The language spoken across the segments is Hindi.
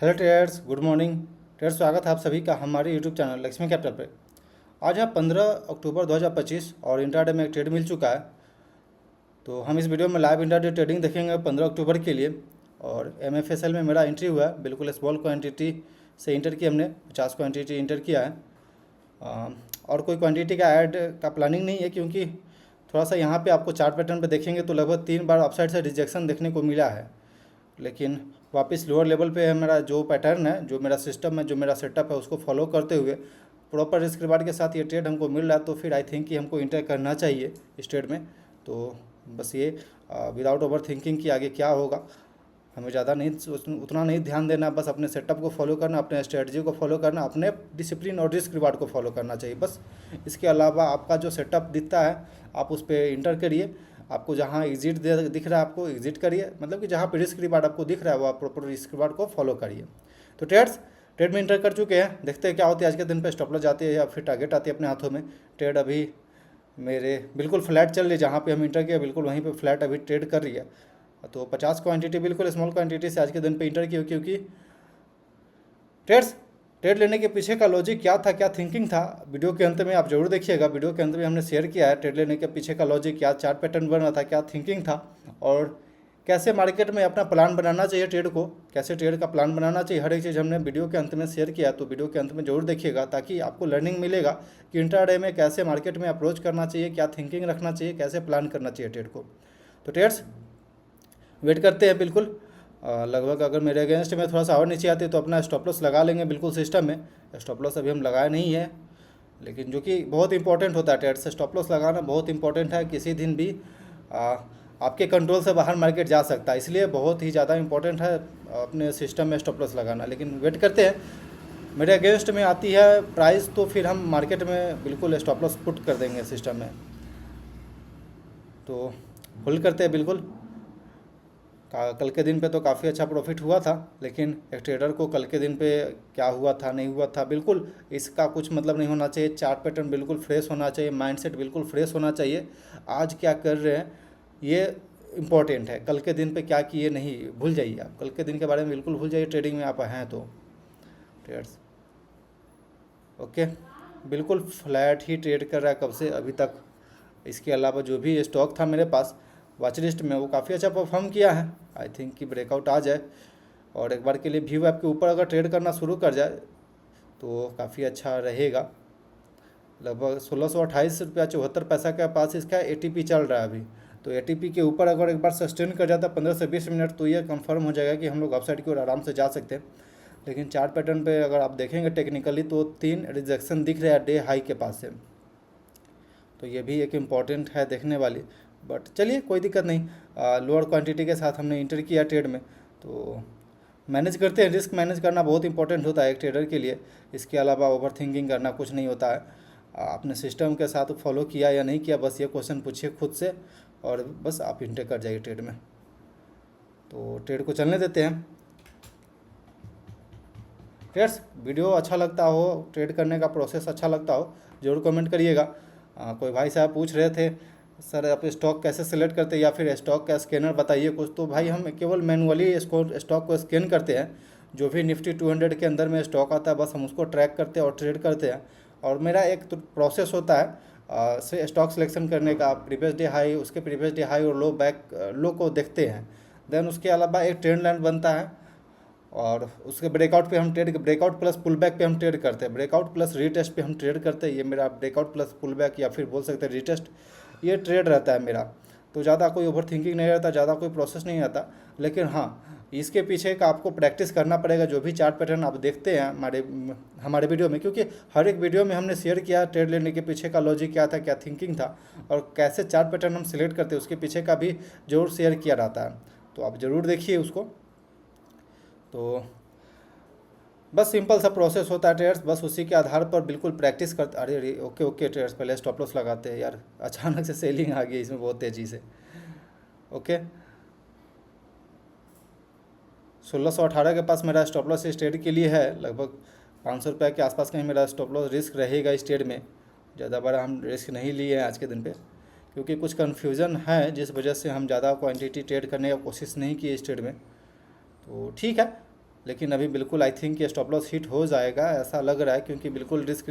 Hello traders, good morning traders. स्वागत है आप सभी का हमारे यूट्यूब चैनल लक्ष्मी कैपिटल पे। आज है 15 अक्टूबर 2025 और इंट्राडे में एक ट्रेड मिल चुका है। तो हम इस वीडियो में लाइव इंट्राडे ट्रेडिंग देखेंगे 15 अक्टूबर के लिए। और एमएफएसएल में मेरा एंट्री हुआ है, बिल्कुल स्मॉल क्वांटिटी से इंटर किया हमने, 50 क्वांटिटी इंटर किया है। और कोई क्वांटिटी का ऐड का प्लानिंग नहीं है, क्योंकि थोड़ा सा यहाँ पे आपको चार्ट पैटर्न पे देखेंगे तो लगभग 3 बार अपसाइड से रिजेक्शन देखने को मिला है। लेकिन वापस लोअर लेवल पे है मेरा जो पैटर्न है, जो मेरा सिस्टम है, जो मेरा सेटअप है, उसको फॉलो करते हुए प्रॉपर रिस्क रिवार्ड के साथ ये ट्रेड हमको मिल रहा है। तो फिर आई थिंक कि हमको इंटर करना चाहिए इस ट्रेड में। तो बस ये विदाउट ओवर थिंकिंग कि आगे क्या होगा, हमें ज़्यादा नहीं उतना नहीं ध्यान देना, बस अपने सेटअप को फॉलो करना, अपने स्ट्रेटजी को फॉलो करना, अपने डिसिप्लिन और रिस्क रिवार्ड को फॉलो करना चाहिए बस। इसके अलावा आपका जो सेटअप दिखता है आप उस पर इंटर करिए। आपको जहाँ एग्जिट दिख रहा है आपको एग्जिट करिए, मतलब कि जहाँ पे रिस्क रिवार्ड आपको दिख रहा है वो आप प्रॉपर रिस्क रिवार्ड को फॉलो करिए। तो ट्रेड में इंटर कर चुके हैं, देखते हैं क्या होती है आज के दिन पे, स्टॉप लॉस जाती है या फिर टारगेट आती है अपने हाथों में। ट्रेड अभी मेरे बिल्कुल फ्लैट चल रही है, जहाँ पे हम इंटर किया बिल्कुल वहीं पे फ्लैट अभी ट्रेड कर रही है। तो 50 क्वांटिटी बिल्कुल स्मॉल क्वांटिटी से आज के दिन पे इंटर की, क्योंकि ट्रेड लेने के पीछे का लॉजिक क्या था, क्या थिंकिंग था, वीडियो के अंत में आप जरूर देखिएगा। वीडियो के अंत में हमने शेयर किया है ट्रेड लेने के पीछे का लॉजिक, क्या चार्ट पैटर्न बन रहा था, क्या थिंकिंग था, और कैसे मार्केट में अपना प्लान बनाना चाहिए ट्रेड को, कैसे ट्रेड का प्लान बनाना चाहिए। हर एक चीज़ हमने वीडियो के अंत में शेयर किया है, तो वीडियो के अंत में जरूर देखिएगा ताकि आपको लर्निंग मिलेगा कि इंट्राडे में कैसे मार्केट में अप्रोच करना चाहिए, क्या थिंकिंग रखना चाहिए, कैसे प्लान करना चाहिए ट्रेड को। तो ट्रेड्स वेट करते हैं बिल्कुल। लगभग अगर मेरे अगेंस्ट में थोड़ा सा और नीचे आती है तो अपना स्टॉप लॉस लगा लेंगे बिल्कुल सिस्टम में। स्टॉप लॉस अभी हम लगाए नहीं है, लेकिन जो कि बहुत इंपॉर्टेंट होता है ट्रेड से स्टॉप लॉस लगाना बहुत इंपॉर्टेंट है। किसी दिन भी आपके कंट्रोल से बाहर मार्केट जा सकता है, इसलिए बहुत ही ज़्यादा इंपॉर्टेंट है अपने सिस्टम में स्टॉप लॉस लगाना। लेकिन वेट करते हैं, मेरे अगेंस्ट में आती है प्राइस तो फिर हम मार्केट में बिल्कुल स्टॉप लॉस पुट कर देंगे सिस्टम में। तो होल्ड करते हैं बिल्कुल। कल के दिन पे तो काफ़ी अच्छा प्रॉफिट हुआ था, लेकिन एक ट्रेडर को कल के दिन पे क्या हुआ था नहीं हुआ था बिल्कुल इसका कुछ मतलब नहीं होना चाहिए। चार्ट पैटर्न बिल्कुल फ्रेश होना चाहिए, माइंडसेट बिल्कुल फ्रेश होना चाहिए। आज क्या कर रहे हैं ये इम्पोर्टेंट है, कल के दिन पे क्या किए नहीं भूल जाइए। आप कल के दिन के बारे में बिल्कुल भूल जाइए, ट्रेडिंग में आप हैं तो ट्रेडर्स। ओके, बिल्कुल फ्लैट ही ट्रेड कर रहा है कब से अभी तक। इसके अलावा जो भी स्टॉक था मेरे पास वॉच लिस्ट में वो काफ़ी अच्छा परफॉर्म किया है। आई थिंक कि ब्रेकआउट आ जाए और एक बार के लिए व्यू ऐप के ऊपर अगर ट्रेड करना शुरू कर जाए तो काफ़ी अच्छा रहेगा। लगभग 1628 रुपया 74 पैसा के पास इसका एटीपी चल रहा है अभी। तो एटीपी के ऊपर अगर एक बार सस्टेन कर जाता है 15 से 20 मिनट तो ये कंफर्म हो जाएगा कि हम लोग अपसाइड की ओर आराम से जा सकते हैं। लेकिन चार्ट पैटर्न पे अगर आप देखेंगे टेक्निकली तो 3 रिजेक्शन दिख रहा है डे हाई के पास से, तो ये भी एक इम्पॉर्टेंट है देखने वाली। बट चलिए कोई दिक्कत नहीं, लोअर क्वांटिटी के साथ हमने इंटर किया ट्रेड में, तो मैनेज करते हैं। रिस्क मैनेज करना बहुत इंपॉर्टेंट होता है एक ट्रेडर के लिए। इसके अलावा ओवर थिंकिंग करना कुछ नहीं होता है। अपने सिस्टम के साथ फॉलो किया या नहीं किया, बस ये क्वेश्चन पूछिए खुद से और बस आप इंटर कर जाइए ट्रेड में। तो ट्रेड को चलने देते हैं। ट्रेड्स वीडियो अच्छा लगता हो, ट्रेड करने का प्रोसेस अच्छा लगता हो, ज़रूर कमेंट करिएगा। कोई भाई साहब पूछ रहे थे सर आप स्टॉक कैसे सिलेक्ट करते हैं या फिर स्टॉक का स्कैनर बताइए कुछ। तो भाई हम केवल मैनुअली स्टॉक को स्कैन करते हैं। जो भी निफ्टी 200 के अंदर में स्टॉक आता है बस हम उसको ट्रैक करते हैं और ट्रेड करते हैं। और मेरा एक तो प्रोसेस होता है से स्टॉक सिलेक्शन करने का, प्रीवियस डे हाई, उसके प्रीवियस डे हाई और लो को देखते हैं। देन उसके अलावा एक ट्रेंड लाइन बनता है और उसके ब्रेकआउट पे हम trade, breakout plus pull back पे हम ट्रेड करते हैं, ब्रेकआउट प्लस रीटेस्ट पे हम ट्रेड करते हैं। ये मेरा ब्रेकआउट प्लस पुल बैक या फिर बोल सकते हैं रीटेस्ट, ये ट्रेड रहता है मेरा। तो ज़्यादा कोई ओवर थिंकिंग नहीं रहता, ज़्यादा कोई प्रोसेस नहीं रहता। लेकिन हाँ, इसके पीछे का आपको प्रैक्टिस करना पड़ेगा। जो भी चार्ट पैटर्न आप देखते हैं हमारे वीडियो में, क्योंकि हर एक वीडियो में हमने शेयर किया ट्रेड लेने के पीछे का लॉजिक क्या था, क्या थिंकिंग था और कैसे चार्ट पैटर्न हम सिलेक्ट करते हैं, उसके पीछे का भी जरूर शेयर किया रहता है। तो आप ज़रूर देखिए उसको। तो बस सिंपल सा प्रोसेस होता है ट्रेडर्स, बस उसी के आधार पर बिल्कुल प्रैक्टिस करते। अरे अरे ओके ट्रेडर्स, पहले स्टॉप लॉस लगाते हैं यार, अचानक से सेलिंग आ गई इसमें बहुत तेज़ी से। ओके, 1618 के पास मेरा स्टॉप लॉस इस ट्रेड के लिए है। लगभग 500 रुपये के आसपास कहीं मेरा स्टॉप लॉस रिस्क रहेगा इस ट्रेड में। ज़्यादा बड़ा हम रिस्क नहीं लिए हैं आज के दिन पे, क्योंकि कुछ कन्फ्यूज़न है जिस वजह से हम ज़्यादा क्वान्टिटी ट्रेड करने की कोशिश नहीं की इस ट्रेड में। तो ठीक है, लेकिन अभी बिल्कुल आई थिंक ये स्टॉप लॉस हिट हो जाएगा ऐसा लग रहा है, क्योंकि बिल्कुल रिस्क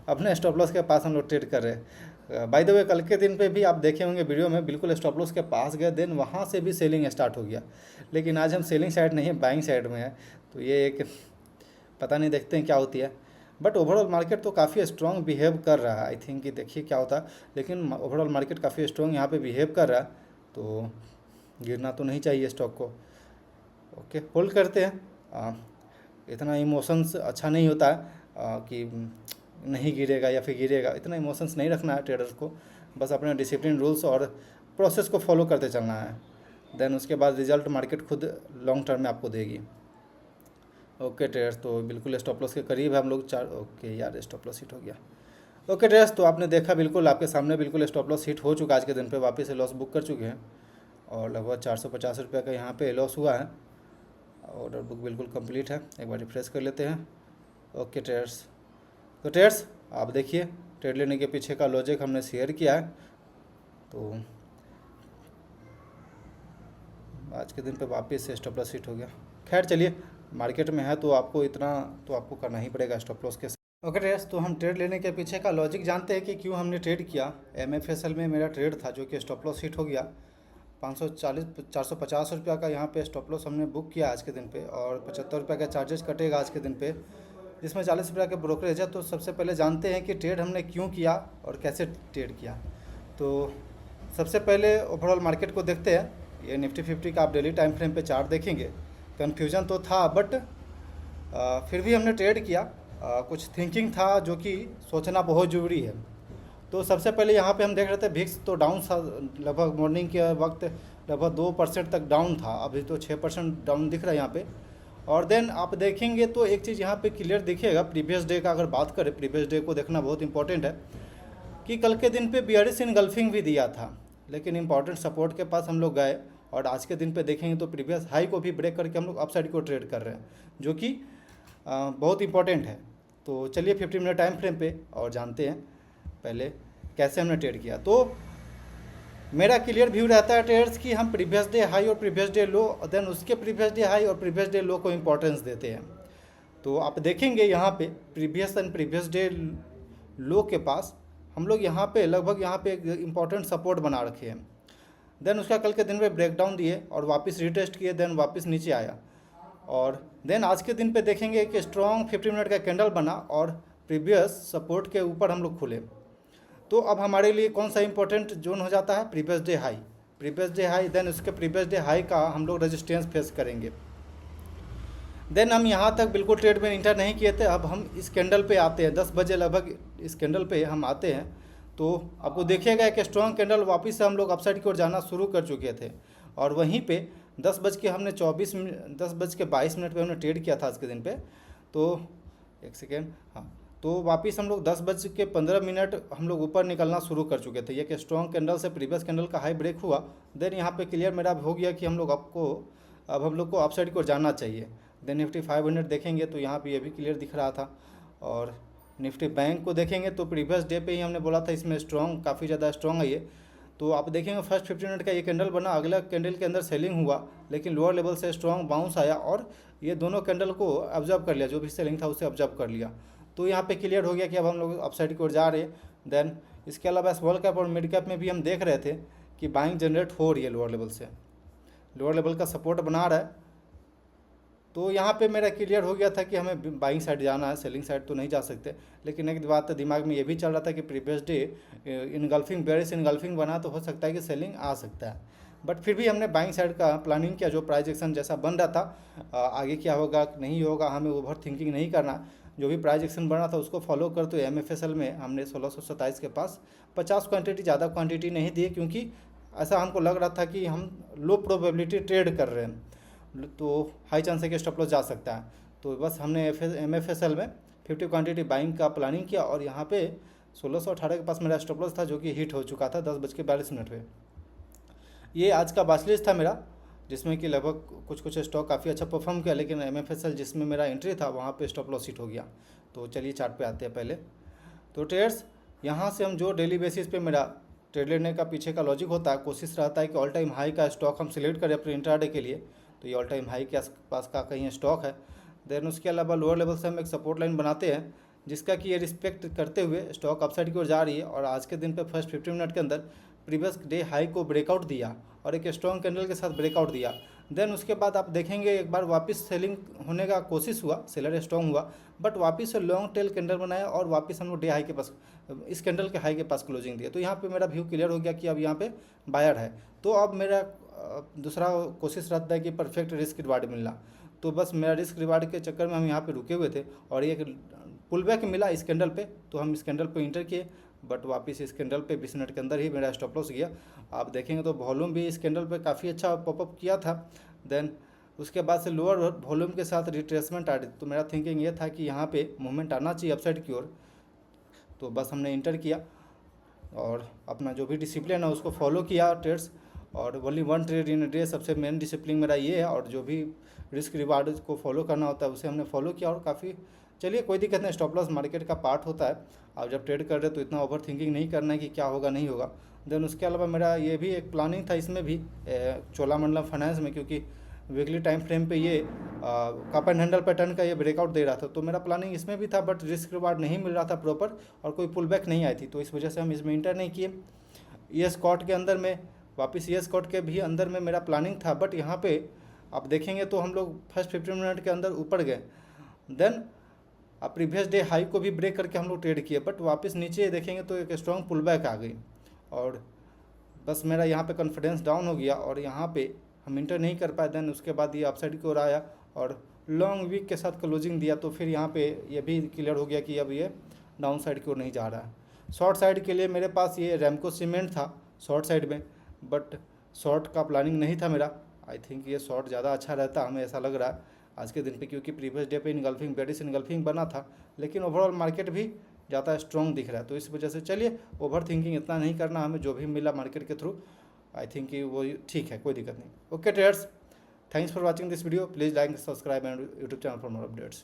अपने स्टॉप लॉस के पास हम लोग ट्रेड कर रहे हैं। बाय द वे कल के दिन पे भी आप देखे होंगे वीडियो में, बिल्कुल स्टॉप लॉस के पास गए, देन वहाँ से भी सेलिंग स्टार्ट हो गया। लेकिन आज हम सेलिंग साइड नहीं है, बाइंग साइड में है। तो ये एक पता नहीं, देखते हैं क्या होती है। बट ओवरऑल मार्केट तो काफ़ी स्ट्रॉन्ग बिहेव कर रहा है, आई थिंक कि देखिए क्या होता है। लेकिन ओवरऑल मार्केट काफ़ी स्ट्रॉन्ग यहाँ पे बिहेव कर रहा है, तो गिरना तो नहीं चाहिए स्टॉक को। ओके, होल्ड करते हैं। इतना इमोशंस अच्छा नहीं होता है कि नहीं गिरेगा या फिर गिरेगा, इतना इमोशंस नहीं रखना है ट्रेडर्स को। बस अपने डिसिप्लिन रूल्स और प्रोसेस को फॉलो करते चलना है, देन उसके बाद रिजल्ट मार्केट खुद लॉन्ग टर्म में आपको देगी। ओके ट्रेडर्स, तो बिल्कुल स्टॉप लॉस के करीब है हम लोग। ओके यार, स्टॉप लॉस हिट हो गया। ओके ट्रेडर्स, तो आपने देखा बिल्कुल आपके सामने बिल्कुल स्टॉप लॉस हिट हो चुका। आज के दिन पे वापस से लॉस बुक कर चुके हैं और लगभग 450 रुपये का यहाँ पे लॉस हुआ है। ऑर्डर बुक बिल्कुल कंप्लीट है, एक बार रिफ्रेश कर लेते हैं। ओके ट्रेडर्स, तो ट्रेडर्स आप देखिए ट्रेड लेने के पीछे का लॉजिक हमने शेयर किया है। तो आज के दिन पे वापस से स्टॉप लॉस हिट हो गया। खैर चलिए, मार्केट में है तो आपको इतना तो आपको करना ही पड़ेगा स्टॉप लॉस के। ओके ट्रेडर्स, तो हम ट्रेड लेने के पीछे का लॉजिक जानते हैं कि क्यों हमने ट्रेड किया। MFSL में मेरा ट्रेड था जो कि स्टॉप लॉस हिट हो गया। 450 रुपया का यहाँ पे स्टॉप लॉस हमने बुक किया आज के दिन पे, और 75 रुपये का चार्जेस कटेगा आज के दिन पे, जिसमें 40 रुपये का ब्रोकरेज है। तो सबसे पहले जानते हैं कि ट्रेड हमने क्यों किया और कैसे ट्रेड किया। तो सबसे पहले ओवरऑल मार्केट को देखते हैं। ये निफ्टी 50 का आप डेली टाइम फ्रेम पे चार्ट देखेंगे। कन्फ्यूजन तो था, बट फिर भी हमने ट्रेड किया। कुछ थिंकिंग था जो कि सोचना बहुत ज़रूरी है। तो सबसे पहले यहाँ पे हम देख रहे थे VIX तो डाउन था, लगभग मॉर्निंग के वक्त लगभग 2% तक डाउन था। अभी तो 6% डाउन दिख रहा है यहाँ पे। और देन आप देखेंगे तो एक चीज़ यहाँ पे क्लियर दिखेगा, प्रीवियस डे का अगर बात करें, प्रीवियस डे को देखना बहुत इंपॉर्टेंट है कि कल के दिन पे बियरिश इनगल्फिंग भी दिया था, लेकिन इंपॉर्टेंट सपोर्ट के पास हम लोग गए। और आज के दिन पे देखेंगे तो प्रीवियस हाई को भी ब्रेक करके हम लोग अपसाइड को ट्रेड कर रहे हैं, जो कि बहुत इंपॉर्टेंट है। तो चलिए 50 मिनट टाइम फ्रेम पे और जानते हैं पहले कैसे हमने ट्रेड किया। तो मेरा क्लियर व्यू रहता है ट्रेडर्स कि हम प्रीवियस डे हाई और प्रीवियस डे लो, देन उसके प्रीवियस डे हाई और प्रीवियस डे लो को इंपॉर्टेंस देते हैं। तो आप देखेंगे यहाँ पे प्रीवियस एंड प्रीवियस डे लो के पास हम लोग यहाँ पे लगभग यहाँ पे एक इंपॉर्टेंट सपोर्ट बना रखे हैं। देन उसका कल के दिन में ब्रेकडाउन दिए और वापस रिटेस्ट किए, देन वापस नीचे आया। और देन आज के दिन पे देखेंगे कि स्ट्रॉन्ग 50 मिनट का कैंडल बना और प्रीवियस सपोर्ट के ऊपर हम लोग खुले। तो अब हमारे लिए कौन सा इंपॉर्टेंट जोन हो जाता है, previous day high. Previous day high, then उसके प्रीवियस डे हाई का हम लोग रेजिस्टेंस फेस करेंगे। देन हम यहाँ तक बिल्कुल ट्रेड में इंटर नहीं किए थे। अब हम इस कैंडल पे आते हैं, 10 बजे लगभग इस कैंडल पे हम आते हैं। तो आपको देखिएगा कि स्ट्रॉन्ग कैंडल वापस से हम लोग अपसाइड की ओर जाना शुरू कर चुके थे। और वहीं पे 10 बज के 22 मिनट पे हमने ट्रेड किया था आज के दिन पे। तो एक सेकेंड, हाँ, तो वापस हम लोग 10:15 हम लोग ऊपर निकलना शुरू कर चुके थे। ये कि स्ट्रॉन्ग कैंडल से प्रीवियस कैंडल का हाई ब्रेक हुआ। देन यहाँ पे क्लियर मेरा हो गया कि हम लोग अब हम लोग को अपसाइड की ओर जाना चाहिए। देन निफ्टी 500 देखेंगे तो यहाँ पे ये भी क्लियर दिख रहा था। और निफ्टी बैंक को देखेंगे तो प्रीवियस डे पे ही हमने बोला था इसमें स्ट्रॉन्ग, काफ़ी ज़्यादा स्ट्रॉन्ग है ये। तो आप देखेंगे फर्स्ट 50 मिनट का ये कैंडल बना, अगला कैंडल के अंदर सेलिंग हुआ, लेकिन लोअर लेवल से स्ट्रॉन्ग बाउंस आया और ये दोनों कैंडल को ऑब्जर्व कर लिया, जो भी सेलिंग था उसे ऑब्जर्व कर लिया। तो यहाँ पे क्लियर हो गया कि अब हम लोग अपसाइड की ओर जा रहे हैं। देन इसके अलावा स्मॉल कैप और मिड कैप में भी हम देख रहे थे कि बाइंग जनरेट हो रही है लोअर लेवल से, लोअर लेवल का सपोर्ट बना रहा है। तो यहाँ पे मेरा क्लियर हो गया था कि हमें बाइंग साइड जाना है, सेलिंग साइड तो नहीं जा सकते। लेकिन एक बात दिमाग में ये भी चल रहा था कि previous day engulfing, bearish engulfing बना तो हो सकता है कि सेलिंग आ सकता है। बट फिर भी हमने बाइंग साइड का प्लानिंग किया, जो प्राइस एक्शन जैसा बन रहा था। आगे क्या होगा नहीं होगा हमें ओवर थिंकिंग नहीं करना, जो भी प्राइस एक्शन बना था उसको फॉलो करते हुए MFSL में हमने 1627 के पास 50 क्वांटिटी, ज़्यादा क्वांटिटी नहीं दी, क्योंकि ऐसा हमको लग रहा था कि हम लो प्रोबेबिलिटी ट्रेड कर रहे हैं, तो हाई चांस है कि स्टॉप लॉस जा सकता है। तो बस हमने MFSL में 50 क्वांटिटी बाइंग का प्लानिंग किया और यहाँ पे 1618 के पास मेरा स्टॉप लॉस था, जो कि हिट हो चुका था 10:42 पे। ये आज का वॉच लिस्ट था मेरा, जिसमें कि लगभग कुछ स्टॉक काफ़ी अच्छा परफॉर्म किया, लेकिन MFSL जिसमें मेरा एंट्री था वहाँ पे स्टॉप लॉस हिट हो गया। तो चलिए चार्ट पे आते हैं पहले। तो ट्रेड्स यहाँ से हम जो डेली बेसिस पे मेरा ट्रेड लेने का पीछे का लॉजिक होता है, कोशिश रहता है कि ऑल टाइम हाई का स्टॉक हम सिलेक्ट करें अपने इंट्राडे के लिए। तो ये ऑल टाइम हाई के आसपास का कहीं स्टॉक है, देन उसके अलावा लोअर लेवल से हम एक सपोर्ट लाइन बनाते हैं, जिसका कि ये रिस्पेक्ट करते हुए स्टॉक अपसाइड की ओर जा रही है और आज के दिन पे फर्स्ट 15 मिनट के अंदर प्रीवियस डे हाई को ब्रेकआउट दिया और एक स्ट्रॉन्ग कैंडल के साथ ब्रेकआउट दिया। देन उसके बाद आप देखेंगे एक बार वापस सेलिंग होने का कोशिश हुआ, सेलर स्ट्रॉन्ग हुआ, बट वापस से लॉन्ग टेल कैंडल बनाया और वापस हम लोग डे हाई के पास, इस कैंडल के हाई के पास क्लोजिंग दिया। तो यहाँ पे मेरा व्यू क्लियर हो गया कि अब यहाँ पे बायर है। तो अब मेरा दूसरा कोशिश रहता है कि परफेक्ट रिस्क रिवार्ड मिलना। तो बस मेरा रिस्क रिवार्ड के चक्कर में हम यहाँ पे रुके हुए थे और एक पुल बैक मिला इस कैंडल पे, तो हम इस कैंडल पे इंटर किए, बट वापस इस कैंडल पे 20 मिनट के अंदर ही मेरा स्टॉप लॉस गया। आप देखेंगे तो वॉल्यूम भी इस कैंडल पे काफ़ी अच्छा पॉपअप किया था। देन उसके बाद से लोअर वॉल्यूम के साथ रिट्रेसमेंट आ रही, तो मेरा थिंकिंग ये था कि यहाँ पे मूवमेंट आना चाहिए अपसाइड की ओर। तो बस हमने इंटर किया और अपना जो भी डिसिप्लिन है उसको फॉलो किया ट्रेड्स, और only one trade in day सबसे मेन डिसिप्लिन मेरा ये है। और जो भी रिस्क रिवार्ड को फॉलो करना होता है उसे हमने फॉलो किया और काफ़ी, चलिए कोई दिक्कत नहीं, स्टॉप लॉस मार्केट का पार्ट होता है। आप जब ट्रेड कर रहे हो तो इतना ओवर थिंकिंग नहीं करना है कि क्या होगा नहीं होगा। देन उसके अलावा मेरा ये भी एक प्लानिंग था इसमें भी, चोलामंडलम फाइनेंस में, क्योंकि वीकली टाइम फ्रेम पे ये कप एंड हैंडल पैटर्न का ये ब्रेकआउट दे रहा था, तो मेरा प्लानिंग इसमें भी था, बट रिस्क रिवार्ड नहीं मिल रहा था प्रॉपर और कोई पुल बैक नहीं आई थी, तो इस वजह से हम इसमें इंटर नहीं किए। ये स्कॉट के अंदर में वापस, ये स्कॉट के भी अंदर में मेरा प्लानिंग था, बट यहाँ पे आप देखेंगे तो हम लोग फर्स्ट 15 मिनट के अंदर ऊपर गए। देन अब प्रीवियस डे हाई को भी ब्रेक करके हम लोग ट्रेड किए, बट वापस नीचे देखेंगे तो एक स्ट्रॉन्ग पुल बैक आ गई और बस मेरा यहाँ पे कॉन्फिडेंस डाउन हो गया और यहाँ पे हम इंटर नहीं कर पाए। देन उसके बाद ये अपसाइड की ओर आया और लॉन्ग वीक के साथ क्लोजिंग दिया, तो फिर यहाँ पे ये भी क्लियर हो गया कि अब ये डाउन साइड की ओर नहीं जा रहा है। शॉर्ट साइड के लिए मेरे पास ये रैमको सीमेंट था शॉर्ट साइड में, बट शॉर्ट का प्लानिंग नहीं था मेरा। आई थिंक ये शॉर्ट ज़्यादा अच्छा रहता, हमें ऐसा लग रहा है आज के दिन पे, क्योंकि प्रीवियस डे पे इनगल्फिंग बेरिश इनगल्फिंग बना था, लेकिन ओवरऑल मार्केट भी ज़्यादा स्ट्रॉन्ग दिख रहा है। तो इस वजह से चलिए ओवर थिंकिंग इतना नहीं करना, हमें जो भी मिला मार्केट के थ्रू आई थिंक कि वो ठीक है, कोई दिक्कत नहीं। Okay traders, thanks for watching this video, please like subscribe and YouTube channel for more updates.